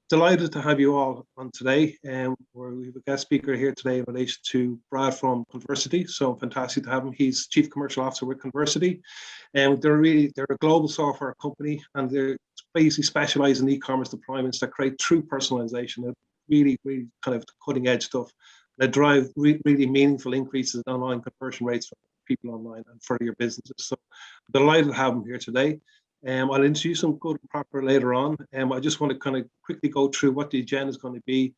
Delighted to have you all on today. We have a guest speaker here today in relation to Brad from Conversity. So fantastic to have him. He's Chief Commercial Officer with Conversity. And they're a global software company, and they're basically specialized in e-commerce deployments that create true personalization. They're really kind of cutting edge stuff that drive really meaningful increases in online conversion rates for people online and for your businesses. So delighted to have him here today. I'll introduce them good and proper later on. I just want to kind of quickly go through what the agenda is going to be,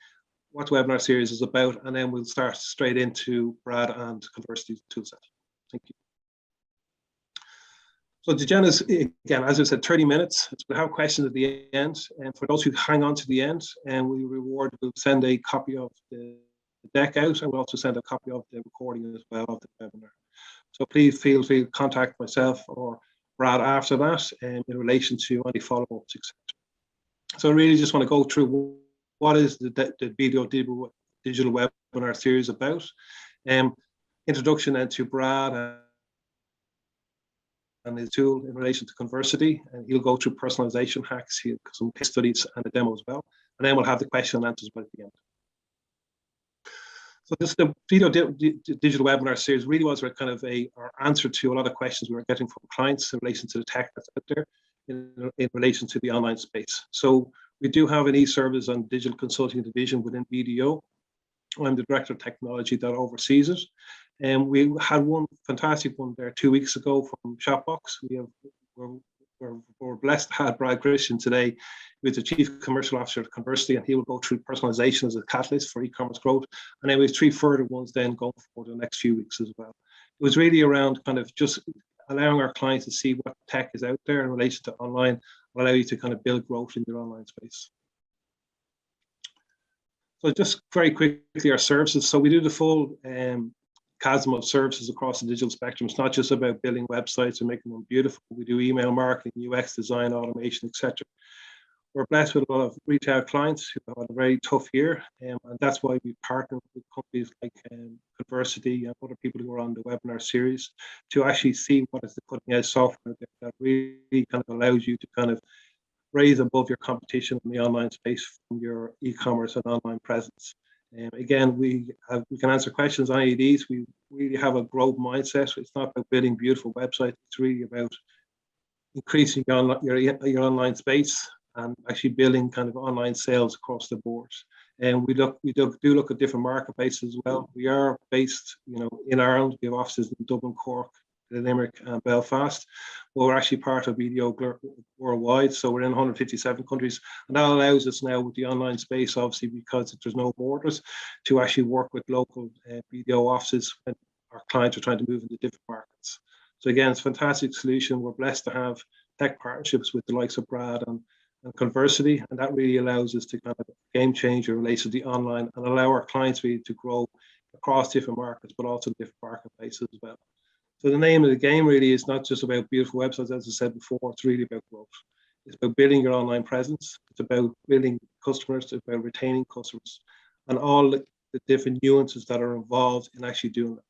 what the webinar series is about, and then we'll start straight into Brad and Conversity toolset. Thank you. So the agenda is, again, as I said, 30 minutes. We'll have questions at the end. And for those who hang on to the end, we'll send a copy of the deck out, and we'll also send a copy of the recording as well of the webinar. So please feel free to contact myself or Brad after that in relation to any follow-ups, etc. So I really just want to go through what is the BDO digital webinar series about. Introduction then to Brad and his tool in relation to Conversity, and he'll go through personalization hacks, he'll some case studies and a demo as well. And then we'll have the question and answers at the end. So this the BDO digital webinar series really was kind of our answer to a lot of questions we were getting from clients in relation to the tech that's out there in relation to the online space. So we do have an e-service and digital consulting division within BDO. I'm the director of technology that oversees it. And we had one fantastic one there 2 weeks ago from Shopbox. We're blessed to have Brad Christian today, who's the Chief Commercial Officer at Conversity, and he will go through personalization as a catalyst for e-commerce growth. And then we have 3 further ones then going forward the next few weeks as well. It was really around kind of just allowing our clients to see what tech is out there in relation to online, will allow you to kind of build growth in your online space. So just very quickly, our services. So we do the full chasm of services across the digital spectrum. It's not just about building websites and making them beautiful. We do email marketing, UX design, automation, etc. We're blessed with a lot of retail clients who have had a very tough year, and that's why we partner with companies like Conversity and other people who are on the webinar series to actually see what is the cutting edge software that really kind of allows you to kind of raise above your competition in the online space from your e-commerce and online presence. Again, we can answer questions on any of these. We really have a growth mindset. It's not about building beautiful websites. It's really about increasing your online space and actually building kind of online sales across the board. And we do look at different marketplaces as well. We are based, in Ireland. We have offices in Dublin, Cork, Limerick, and Belfast. Well, we're actually part of BDO worldwide, so we're in 157 countries, and that allows us now with the online space, obviously, because there's no borders, to actually work with local BDO offices when our clients are trying to move into different markets. So again, it's a fantastic solution. We're blessed to have tech partnerships with the likes of Brad and Conversity, and that really allows us to kind of game change in relation to the online and allow our clients really to grow across different markets, but also different marketplaces as well. So the name of the game really is not just about beautiful websites, as I said before, it's really about growth. It's about building your online presence. It's about building customers, it's about retaining customers, and all the different nuances that are involved in actually doing that.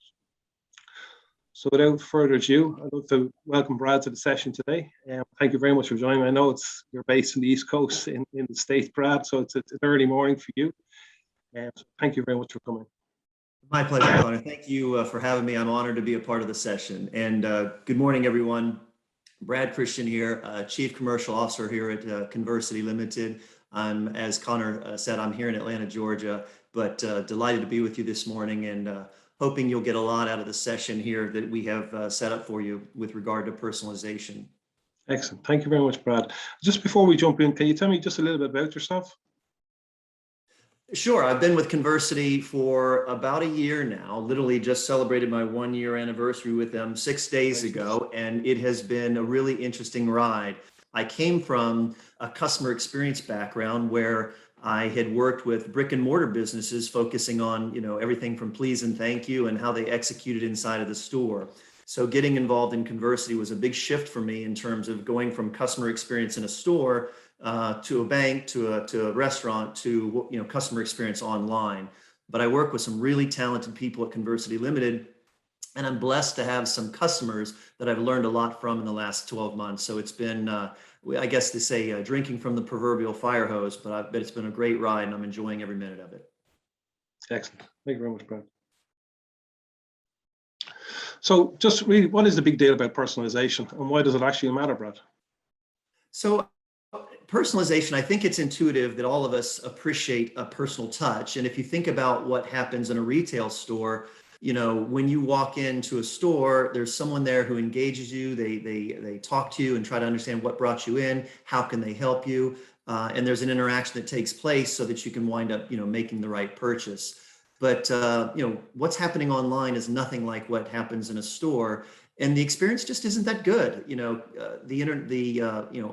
So without further ado, I'd love to welcome Brad to the session today. Thank you very much for joining me. I know you're based in the East Coast in the States, Brad, so it's an early morning for you. So thank you very much for coming. My pleasure, Connor. Thank you for having me. I'm honored to be a part of the session. And good morning, everyone. Brad Christian here, Chief Commercial Officer here at Conversity Limited. As Connor said, I'm here in Atlanta, Georgia, but delighted to be with you this morning and hoping you'll get a lot out of the session here that we have set up for you with regard to personalization. Excellent. Thank you very much, Brad. Just before we jump in, can you tell me just a little bit about yourself? Sure. I've been with Conversity for about a year now, literally just celebrated my 1-year anniversary with them 6 days ago, and it has been a really interesting ride. I came from a customer experience background where I had worked with brick and mortar businesses focusing on, everything from please and thank you and how they executed inside of the store. So getting involved in Conversity was a big shift for me in terms of going from customer experience in a store to a bank, to a restaurant, to customer experience online. But I work with some really talented people at Conversity Limited, And I'm blessed to have some customers that I've learned a lot from in the last 12 months. So it's been, I guess they say, drinking from the proverbial fire hose, but it's been a great ride and I'm enjoying every minute of it. Excellent. Thank you very much, Brad. So just really, what is the big deal about personalization and why does it actually matter, Brad? So personalization, I think it's intuitive that all of us appreciate a personal touch. And if you think about what happens in a retail store, when you walk into a store, there's someone there who engages you. They talk to you and try to understand what brought you in, how can they help you, and there's an interaction that takes place so that you can wind up, making the right purchase. But what's happening online is nothing like what happens in a store, and the experience just isn't that good.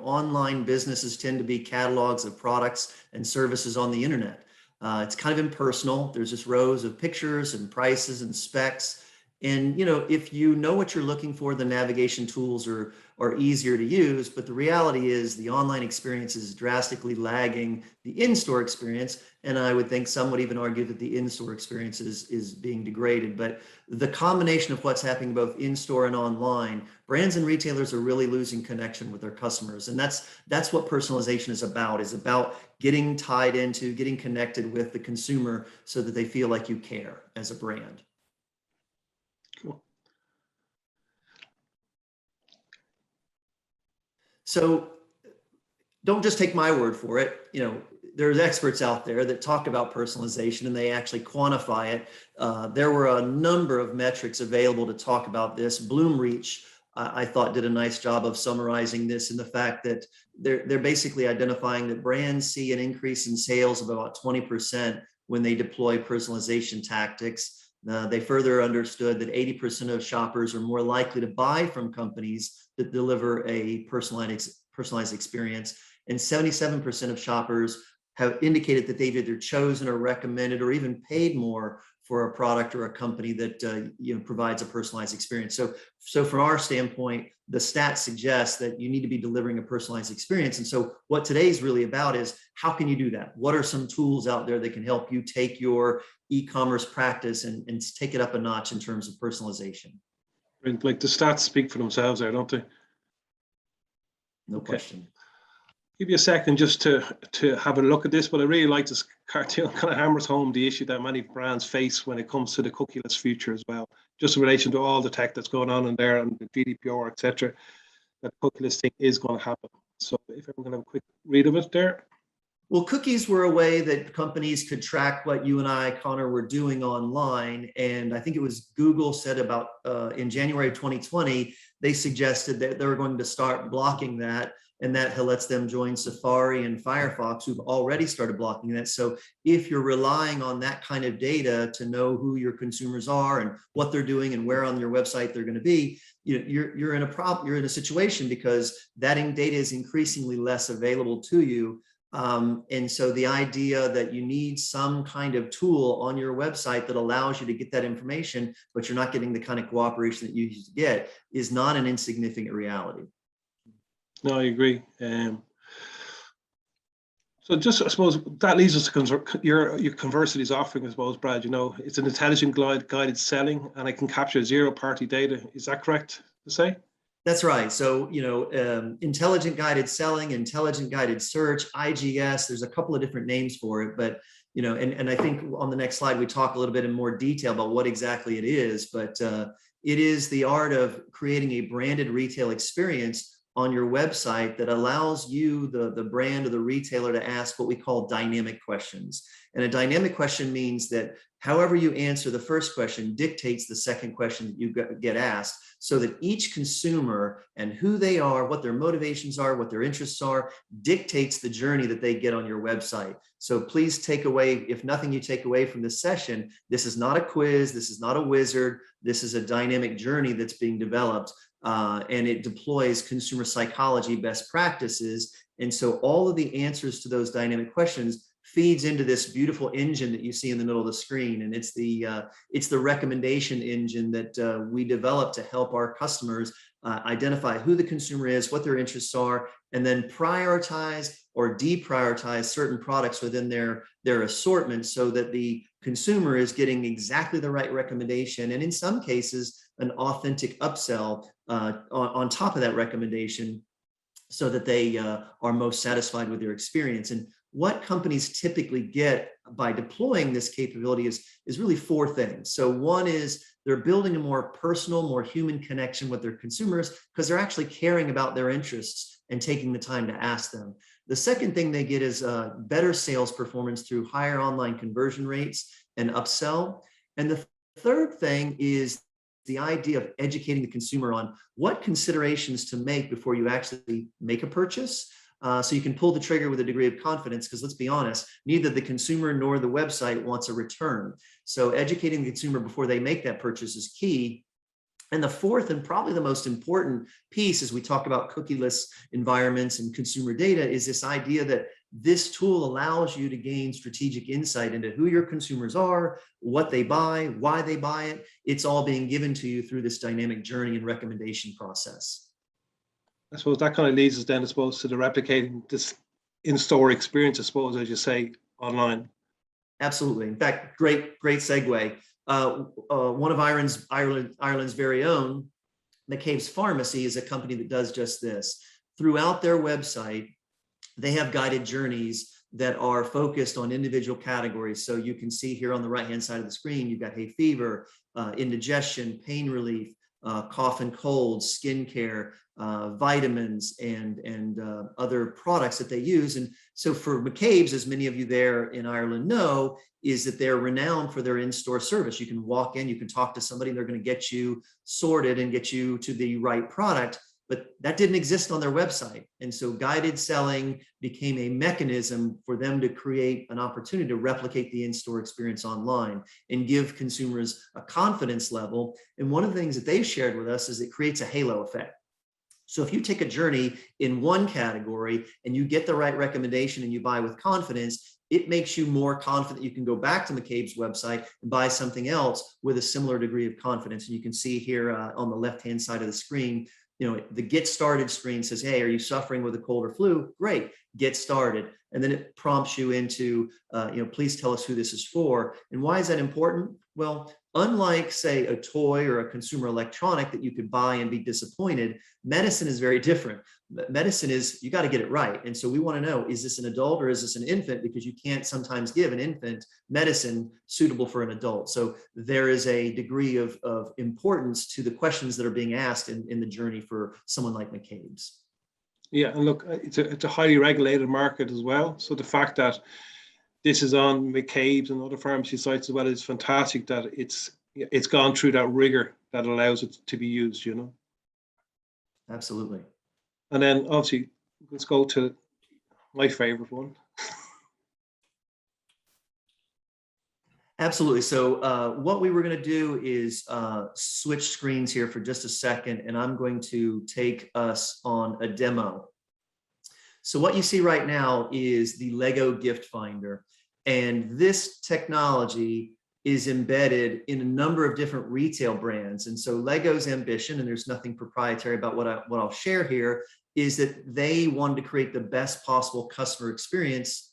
Online businesses tend to be catalogs of products and services on the internet. It's kind of impersonal. There's just rows of pictures and prices and specs. And if you know what you're looking for, the navigation tools are easier to use. But the reality is the online experience is drastically lagging the in-store experience. And I would think some would even argue that the in-store experience is being degraded. But the combination of what's happening both in-store and online, brands and retailers are really losing connection with their customers. And that's what personalization is about getting tied into, getting connected with the consumer so that they feel like you care as a brand. Cool. So don't just take my word for it. There's experts out there that talk about personalization and they actually quantify it. There were a number of metrics available to talk about this. Bloomreach, I thought, did a nice job of summarizing this in the fact that they're basically identifying that brands see an increase in sales of about 20% when they deploy personalization tactics. They further understood that 80% of shoppers are more likely to buy from companies that deliver a personalized experience, and 77% of shoppers have indicated that they've either chosen or recommended or even paid more for a product or a company that provides a personalized experience. So from our standpoint, the stats suggest that you need to be delivering a personalized experience. And so what today's really about is how can you do that? What are some tools out there that can help you take your e-commerce practice and take it up a notch in terms of personalization? Like the stats speak for themselves there, don't they? No question. Give you a second just to have a look at this, but I really like this cartoon. Kind of hammers home the issue that many brands face when it comes to the cookieless future as well, just in relation to all the tech that's going on in there and the GDPR, etc. That cookieless thing is going to happen. So if everyone can have a quick read of it there. Well, cookies were a way that companies could track what you and I, Connor, were doing online. And I think it was Google said about in January of 2020, they suggested that they were going to start blocking that. And that lets them join Safari and Firefox, who've already started blocking that. So if you're relying on that kind of data to know who your consumers are and what they're doing and where on your website they're going to be, you're in a situation because that data is increasingly less available to you. And so the idea that you need some kind of tool on your website that allows you to get that information, but you're not getting the kind of cooperation that you used to get, is not an insignificant reality. No, I agree. So just, I suppose, that leads us to your Conversity's offering, I suppose, Brad. It's an intelligent guided selling, and I can capture zero-party data. Is that correct to say? That's right. So, intelligent guided selling, intelligent guided search, IGS, there's a couple of different names for it, but, and I think on the next slide, we talk a little bit in more detail about what exactly it is, but it is the art of creating a branded retail experience on your website that allows you, the brand or the retailer, to ask what we call dynamic questions. And a dynamic question means that however you answer the first question dictates the second question that you get asked, so that each consumer and who they are, what their motivations are, what their interests are, dictates the journey that they get on your website. So please take away, if nothing you take away from this session, this is not a quiz, this is not a wizard, this is a dynamic journey that's being developed. And it deploys consumer psychology best practices. And so all of the answers to those dynamic questions feeds into this beautiful engine that you see in the middle of the screen. And it's the recommendation engine that we develop to help our customers identify who the consumer is, what their interests are, and then prioritize or deprioritize certain products within their assortment so that the consumer is getting exactly the right recommendation. And in some cases, an authentic upsell on top of that recommendation so that they are most satisfied with their experience. And what companies typically get by deploying this capability is really four things. So one is they're building a more personal, more human connection with their consumers because they're actually caring about their interests and taking the time to ask them. The second thing they get is better sales performance through higher online conversion rates and upsell. And the third thing is the idea of educating the consumer on what considerations to make before you actually make a purchase. So you can pull the trigger with a degree of confidence, because let's be honest, neither the consumer nor the website wants a return. So educating the consumer before they make that purchase is key. And the fourth, and probably the most important piece as we talk about cookieless environments and consumer data, is this idea that this tool allows you to gain strategic insight into who your consumers are, what they buy, why they buy it. It's all being given to you through this dynamic journey and recommendation process. I suppose that kind of leads us then, I suppose, to the replicating this in-store experience, I suppose, as you say, online. Absolutely. In fact, great segue. One of Ireland's very own, McCabe's Pharmacy, is a company that does just this. Throughout their website, they have guided journeys that are focused on individual categories. So you can see here on the right-hand side of the screen, you've got hay fever, indigestion, pain relief, cough and cold, skincare, vitamins, and other products that they use. And so for McCabe's, as many of you there in Ireland know, is that they're renowned for their in-store service. You can walk in, you can talk to somebody, and they're going to get you sorted and get you to the right product. But that didn't exist on their website. And so guided selling became a mechanism for them to create an opportunity to replicate the in-store experience online and give consumers a confidence level. And one of the things that they've shared with us is it creates a halo effect. So if you take a journey in one category and you get the right recommendation and you buy with confidence, it makes you more confident you can go back to McCabe's website and buy something else with a similar degree of confidence. And you can see here on the left-hand side of the screen, the get started screen says, hey, are you suffering with a cold or flu? Great, get started. And then it prompts you into, please tell us who this is for. And why is that important? Well, unlike, say, a toy or a consumer electronic that you could buy and be disappointed, medicine is very different. Medicine is, you got to get it right. And so we want to know, is this an adult or is this an infant? Because you can't sometimes give an infant medicine suitable for an adult. So there is a degree of importance to the questions that are being asked in the journey for someone like McCabe's. Yeah, and look, it's a highly regulated market as well. So the fact that this is on McCabe's and other pharmacy sites as well is fantastic, that it's gone through that rigor that allows it to be used, Absolutely. And then obviously, let's go to my favorite one. Absolutely. So what we were going to do is switch screens here for just a second, and I'm going to take us on a demo. So what you see right now is the Lego gift finder, and this technology is embedded in a number of different retail brands. And so Lego's ambition, and there's nothing proprietary about what I'll share here, is that they wanted to create the best possible customer experience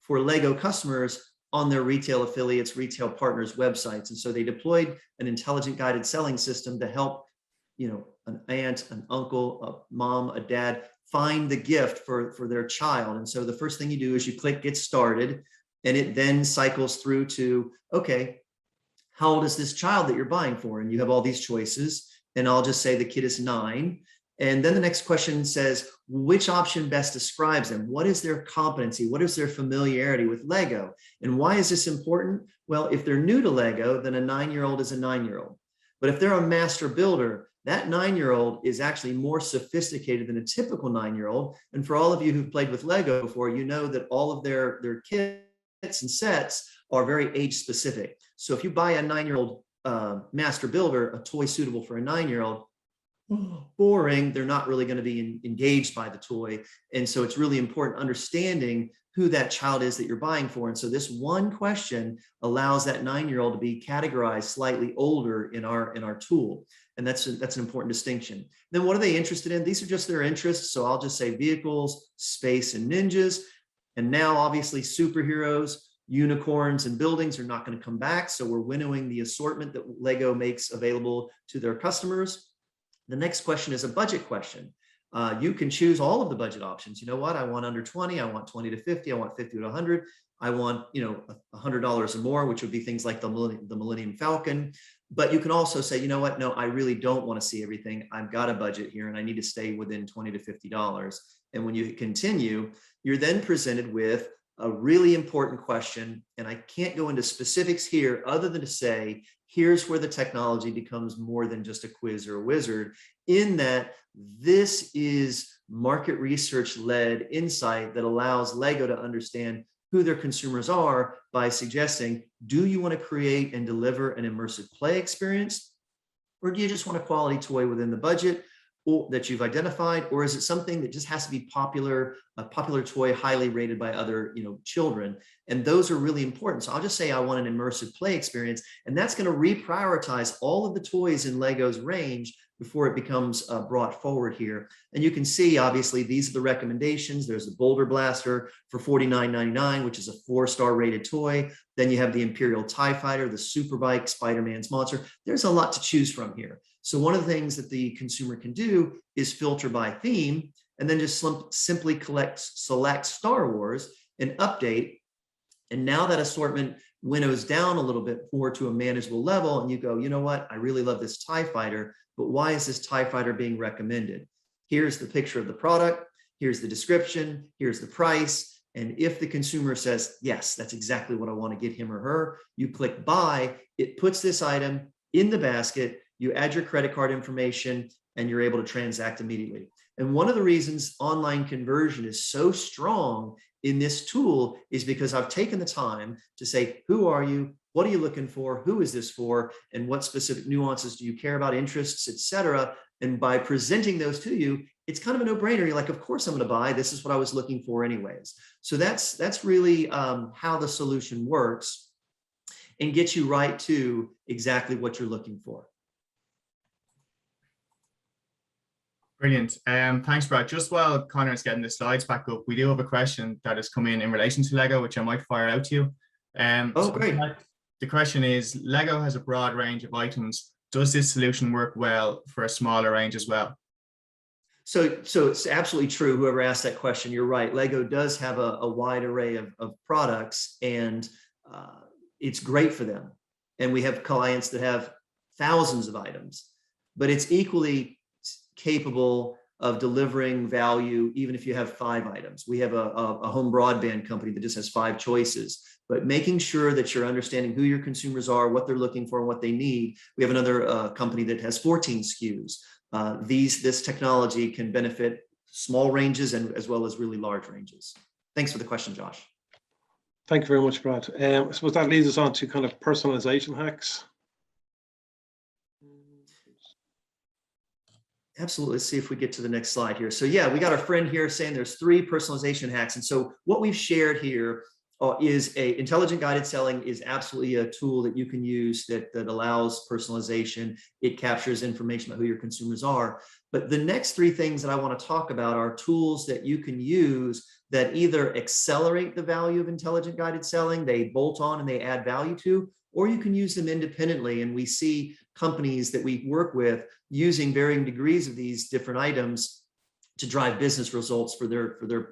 for Lego customers on their retail affiliates, retail partners' websites. And so they deployed an intelligent guided selling system to help, an aunt, an uncle, a mom, a dad find the gift for their child. And so the first thing you do is you click get started, and it then cycles through to, okay, how old is this child that you're buying for? And you have all these choices, and I'll just say the kid is 9. And then the next question says, which option best describes them? What is their competency? What is their familiarity with Lego? And why is this important? Well, if they're new to Lego, then a 9-year-old is a 9-year-old. But if they're a master builder, that 9-year-old is actually more sophisticated than a typical 9-year-old. And for all of you who've played with Lego before, you know that all of their kits and sets are very age specific. So if you buy a 9-year-old master builder, a toy suitable for a 9-year-old, boring, they're not really going to be engaged by the toy. And so it's really important understanding who that child is that you're buying for. And so this one question allows that 9-year-old to be categorized slightly older in our tool. And that's an important distinction. Then what are they interested in? These are just their interests. So I'll just say vehicles, space, and ninjas. And now obviously superheroes. Unicorns and buildings are not going to come back. So we're winnowing the assortment that Lego makes available to their customers. The next question is a budget question. You can choose all of the budget options. You know what? I want under 20, I want 20 to 50, I want 50 to 100. I want, $100 or more, which would be things like the Millennium Falcon. But you can also say, you know what? No, I really don't want to see everything. I've got a budget here and I need to stay within $20 to $50. And when you continue, you're then presented with a really important question. And I can't go into specifics here other than to say, here's where the technology becomes more than just a quiz or a wizard, in that this is market research led insight that allows Lego to understand who their consumers are by suggesting, do you want to create and deliver an immersive play experience? Or do you just want a quality toy within the budget that you've identified? Or is it something that just has to be a popular toy, highly rated by other children? And those are really important. So I'll just say I want an immersive play experience, and that's going to reprioritize all of the toys in Lego's range before it becomes brought forward here. And you can see, obviously, these are the recommendations. There's the Boulder Blaster for $49.99, which is a 4-star rated toy. Then you have the Imperial TIE Fighter, the Superbike, Spider-Man's Monster. There's a lot to choose from here. So one of the things that the consumer can do is filter by theme, and then just simply select Star Wars and update. And now that assortment winnows down a little bit more to a manageable level, and you go, you know what? I really love this TIE Fighter, but why is this TIE Fighter being recommended? Here's the picture of the product. Here's the description. Here's the price. And if the consumer says, yes, that's exactly what I want to get him or her, you click buy. It puts this item in the basket. You add your credit card information, and you're able to transact immediately. And one of the reasons online conversion is so strong in this tool is because I've taken the time to say, who are you? What are you looking for? Who is this for? And what specific nuances do you care about, interests, etc. And by presenting those to you, it's kind of a no-brainer. You're like, of course I'm going to buy. This is what I was looking for anyways. So that's really how the solution works and gets you right to exactly what you're looking for. Brilliant. Thanks, Brad. Just while Connor is getting the slides back up, we do have a question that has come in relation to Lego, which I might fire out to you. Great. The question is, Lego has a broad range of items. Does this solution work well for a smaller range as well? So it's absolutely true. Whoever asked that question, you're right. Lego does have a wide array of products, and it's great for them. And we have clients that have thousands of items, but it's equally capable of delivering value even if you have 5 items. We have a home broadband company that just has 5 choices, but making sure that you're understanding who your consumers are, what they're looking for, and what they need. We have another company that has 14 SKUs. This technology can benefit small ranges and as well as really large ranges. Thanks for the question, Josh. Thank you very much, Brad. I suppose that leads us on to kind of personalization hacks. Absolutely. Let's see if we get to the next slide here. So yeah, we got our friend here saying there's 3 personalization hacks. And so what we've shared here is intelligent guided selling is absolutely a tool that you can use that allows personalization. It captures information about who your consumers are. But the next 3 things that I want to talk about are tools that you can use that either accelerate the value of intelligent guided selling, they bolt on and they add value to, or you can use them independently. And we see companies that we work with using varying degrees of these different items to drive business results for their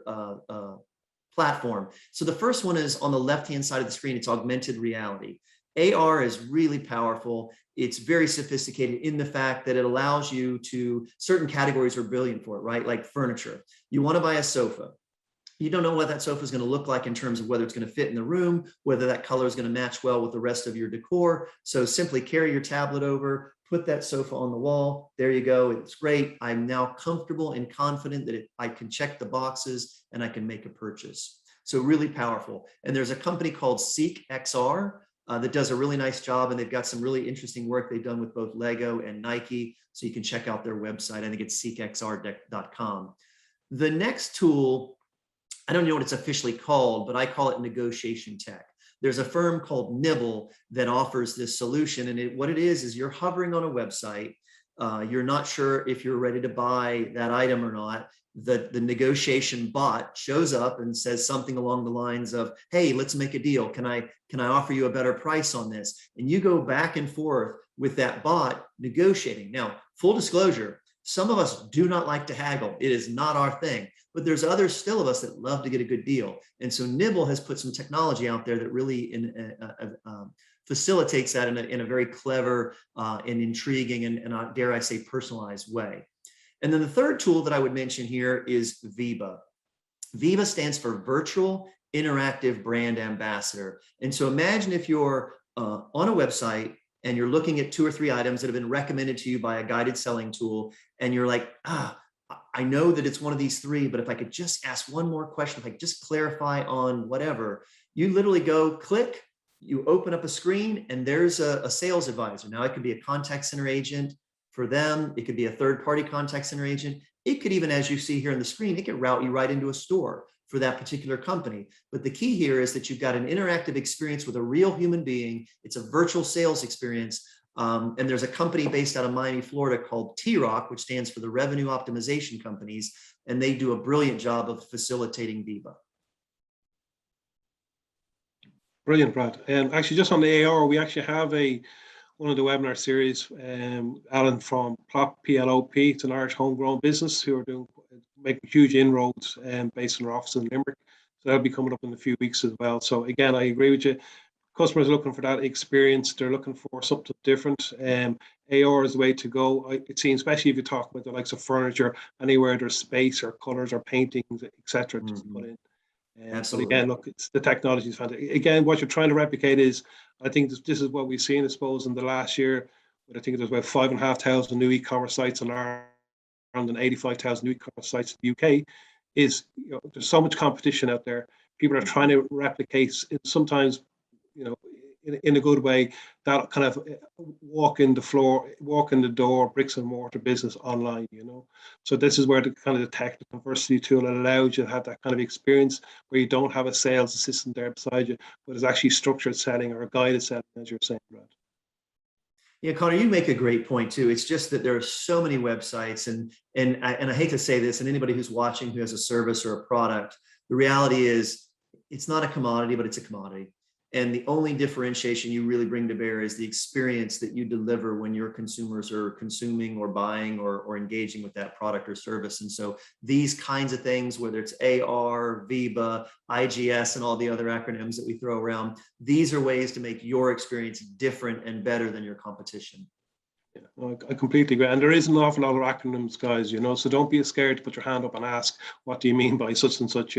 platform. So the first one is on the left-hand side of the screen. It's augmented reality. AR is really powerful. It's very sophisticated in the fact that it allows you to, certain categories are brilliant for it, right? Like furniture. You want to buy a sofa. You don't know what that sofa is going to look like in terms of whether it's going to fit in the room, whether that color is going to match well with the rest of your decor. So simply carry your tablet over, put that sofa on the wall. There you go. It's great. I'm now comfortable and confident that I can check the boxes and I can make a purchase. So really powerful. And there's a company called Seek XR that does a really nice job, and they've got some really interesting work they've done with both Lego and Nike. So you can check out their website. I think it's seekxr.com. The next tool, I don't know what it's officially called, but I call it negotiation tech. There's a firm called Nibble that offers this solution. And what it is you're hovering on a website you're not sure if you're ready to buy that item or not, the negotiation bot shows up and says something along the lines of, hey, let's make a deal. Can I offer you a better price on this? And you go back and forth with that bot negotiating. Now, full disclosure, some of us do not like to haggle. It is not our thing, but there's others still of us that love to get a good deal. And so Nibble has put some technology out there that really facilitates that in a very clever and intriguing and dare I say personalized way. And then the third tool that I would mention here is VIBA. VIBA stands for Virtual Interactive Brand Ambassador. And so imagine if you're on a website and you're looking at 2 or 3 items that have been recommended to you by a guided selling tool, and you're like, I know that it's one of these 3, but if I could just ask one more question, if I could just clarify on whatever, you literally go click, you open up a screen, and there's a sales advisor. Now it could be a contact center agent for them. It could be a third-party contact center agent. It could even, as you see here on the screen, it could route you right into a store for that particular company. But the key here is that you've got an interactive experience with a real human being. It's a virtual sales experience. And there's a company based out of Miami, Florida called T-Rock, which stands for the Revenue Optimization Companies. And they do a brilliant job of facilitating VIBA. Brilliant, Brad. Actually, just on the AR, we actually have one of the webinar series, Alan from Plop, PLOP. It's an Irish homegrown business who are making huge inroads based on our office in Limerick. So that'll be coming up in a few weeks as well. So again, I agree with you. Customers are looking for that experience. They're looking for something different. AR is the way to go. It seems, especially if you talk about the likes of furniture, anywhere there's space or colors or paintings, etc. to put in. But again, look, it's the technology is fantastic. Again, what you're trying to replicate is, I think this is what we've seen, I suppose, in the last year. But I think there's about 5,500 new e-commerce sites in Ireland and 85,000 new e-commerce sites in the UK. There's so much competition out there. People are trying to replicate it sometimes, in a good way, that kind of walk in the door, bricks and mortar business online, So this is where the kind of the tech, the Conversity tool allows you to have that kind of experience where you don't have a sales assistant there beside you, but it's actually structured selling or a guided selling, as you're saying, Brad. Yeah, Connor, you make a great point too. It's just that there are so many websites, and I hate to say this, and anybody who's watching who has a service or a product, the reality is it's not a commodity, but it's a commodity. And the only differentiation you really bring to bear is the experience that you deliver when your consumers are consuming or buying or engaging with that product or service. And so these kinds of things, whether it's AR, VIBA, IGS, and all the other acronyms that we throw around, these are ways to make your experience different and better than your competition. Yeah, well, I completely agree. And there is an awful lot of acronyms, guys, so don't be scared to put your hand up and ask, what do you mean by such and such,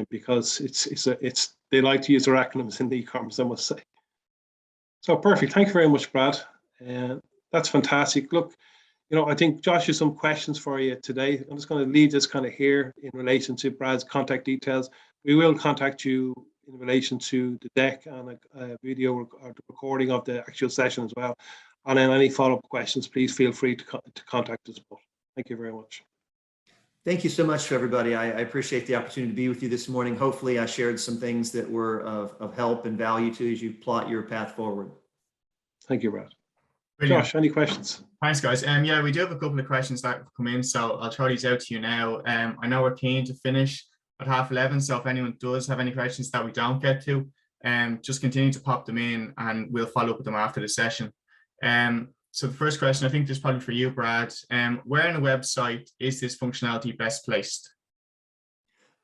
because they like to use their acronyms in the e-commerce, I must say. So perfect. Thank you very much, Brad. That's fantastic. Look, I think Josh has some questions for you today. I'm just going to leave this kind of here in relation to Brad's contact details. We will contact you in relation to the deck and a video or the recording of the actual session as well. And then any follow-up questions, please feel free to contact us both. Thank you very much. Thank you so much to everybody. I appreciate the opportunity to be with you this morning. Hopefully I shared some things that were of help and value to you as you plot your path forward. Thank you, Brad. Brilliant. Josh, any questions? Thanks, guys. Yeah, we do have a couple of questions that have come in, so I'll throw these out to you now. I know we're keen to finish at 11:30, so if anyone does have any questions that we don't get to, just continue to pop them in and we'll follow up with them after the session. So the first question, I think this is probably for you, Brad. Where on a website is this functionality best placed?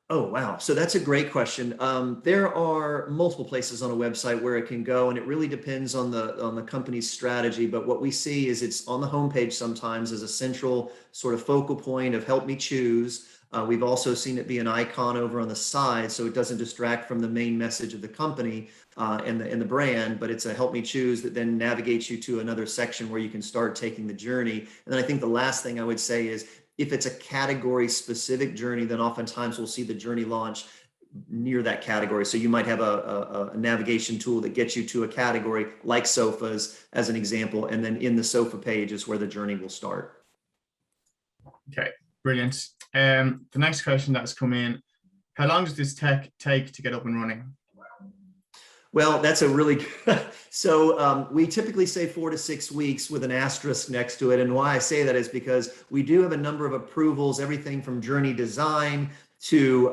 Oh, wow. So that's a great question. There are multiple places on a website where it can go, and it really depends on the company's strategy. But what we see is it's on the homepage sometimes as a central sort of focal point of help me choose. We've also seen it be an icon over on the side, so it doesn't distract from the main message of the company and the brand, but it's a help me choose that then navigates you to another section where you can start taking the journey. And then I think the last thing I would say is if it's a category specific journey, then oftentimes we'll see the journey launch near that category. So you might have a navigation tool that gets you to a category like sofas as an example, and then in the sofa page is where the journey will start. Okay, brilliant. The next question that's come in, how long does this tech take to get up and running? Well, that's a really good. So we typically say 4 to 6 weeks with an asterisk next to it. And why I say that is because we do have a number of approvals, everything from journey design to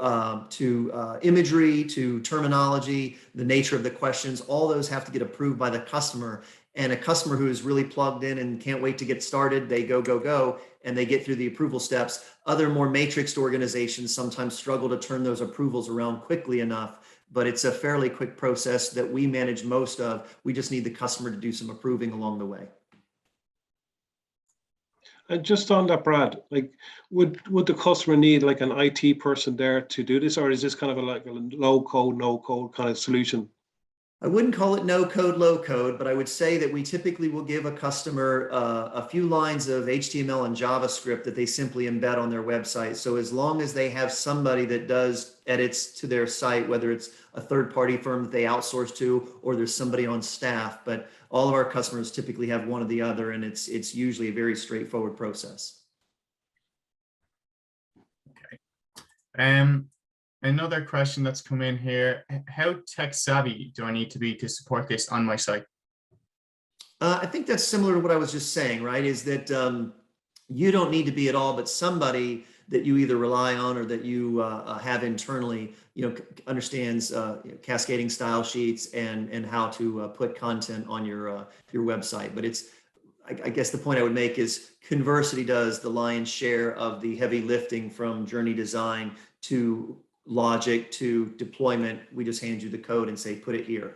imagery, to terminology, the nature of the questions. All those have to get approved by the customer. And a customer who is really plugged in and can't wait to get started, they go, and they get through the approval steps. Other more matrixed organizations sometimes struggle to turn those approvals around quickly enough, but it's a fairly quick process that we manage most of. We just need the customer to do some approving along the way. And just on that, Brad, like, would the customer need like an IT person there to do this, or is this kind of like a low code, no code kind of solution? I wouldn't call it no code, low code, but I would say that we typically will give a customer a few lines of HTML and JavaScript that they simply embed on their website. So as long as they have somebody that does edits to their site, whether it's a third-party firm that they outsource to, or there's somebody on staff, but all of our customers typically have one or the other, and it's usually a very straightforward process. Okay. Another question that's come in here: how tech savvy do I need to be to support this on my site? I think that's similar to what I was just saying, right? Is that you don't need to be at all, but somebody that you either rely on or that you have internally, understands cascading style sheets and how to put content on your website. But I guess the point I would make is Conversity does the lion's share of the heavy lifting from journey design to logic to deployment. We just hand you the code and say, put it here.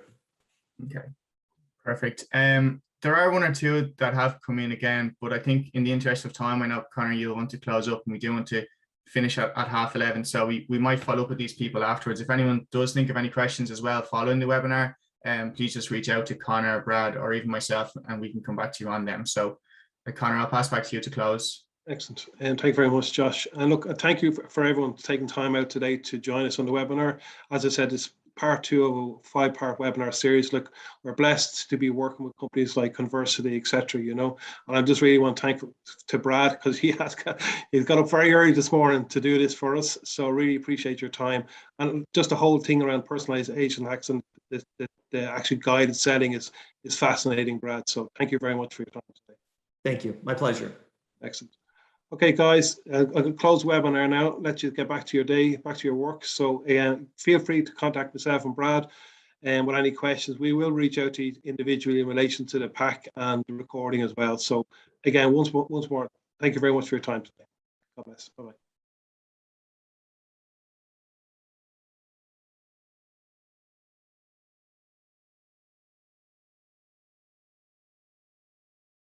Okay, perfect. There are one or two that have come in again, but I think in the interest of time, I know, Connor, you'll want to close up and we do want to finish at 11:30. So we might follow up with these people afterwards. If anyone does think of any questions as well following the webinar, please just reach out to Connor, Brad, or even myself, and we can come back to you on them. So Connor, I'll pass back to you to close. Excellent. And thank you very much, Josh. And look, thank you for everyone taking time out today to join us on the webinar. As I said, it's part 2 of a 5-part webinar series. Look, we're blessed to be working with companies like Conversity, etc. And I just really want to thank to Brad, because he's got up very early this morning to do this for us. So really appreciate your time. And just the whole thing around personalization hacks and the actual guided setting is fascinating, Brad. So thank you very much for your time today. Thank you. My pleasure. Excellent. Okay, guys, I'll close the webinar now. Let you get back to your day, back to your work. So feel free to contact myself and Brad with any questions. We will reach out to you individually in relation to the pack and the recording as well. So again, once more, thank you very much for your time today. God bless. Bye-bye.